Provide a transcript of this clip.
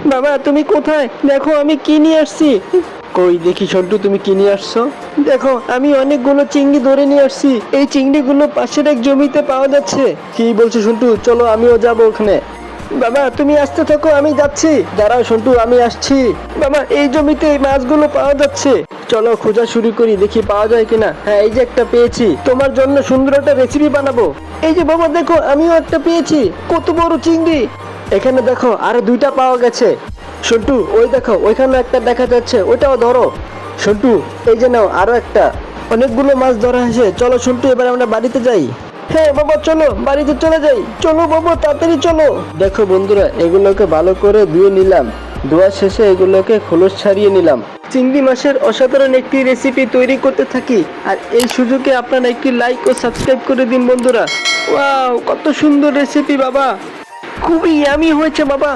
বাবা তুমি কোথায়? দেখো আমি কি নিয়ে আসছি। কই দেখি সন্টু, তুমি কি নিয়ে আসছো? দেখো আমি অনেকগুলো চিংড়ি ধরে নিয়ে আসছি। এই চিংড়িগুলো পাশের এক জমিতে পাওয়া যাচ্ছে। কি বলছো সন্টু? চলো আমিও যাবো ওখানে। বাবা তুমি আসতে থাকো, আমি যাচ্ছি। দাঁড়াও সন্টু, আমি আসছি। বাবা এই জমিতে এই মাছগুলো পাওয়া যাচ্ছে। চলো খোঁজা শুরু করি, দেখি পাওয়া যায় কিনা। হ্যাঁ এই যে একটা পেয়েছি, তোমার জন্য সুন্দর একটা রেসিপি বানাবো। এই যে বাবা দেখো আমিও একটা পেয়েছি, কত বড় চিংড়ি। এখানে দেখো আরো দুইটা পাওয়া গেছে। সন্টু ওই দেখো ওইখানে একটা দেখা যাচ্ছে, ওটাও ধরো। সন্টু এই যে নাও আরো একটা। অনেকগুলো মাছ ধরা হয়েছে, চলো সন্টু এবার আমরা বাড়িতে যাই। হ্যাঁ বাবা চলো বাড়িতে চলে যাই। চলো বাবা তাড়াতাড়ি চলো। দেখো বন্ধুরা, এগুলোকে ভালো করে ধুয়ে নিলাম। ধোয়া শেষে এগুলোকে খোলস ছাড়িয়ে নিলাম। চিংড়ি মাছের অসাধারণ একটি রেসিপি তৈরি করতে থাকি। আর এই সুযোগে আপনারা একটি লাইক ও সাবস্ক্রাইব করে দিন বন্ধুরা। ওয়াও কত সুন্দর রেসিপি বাবা, খুবই ইয়ামি হয়েছে বাবা।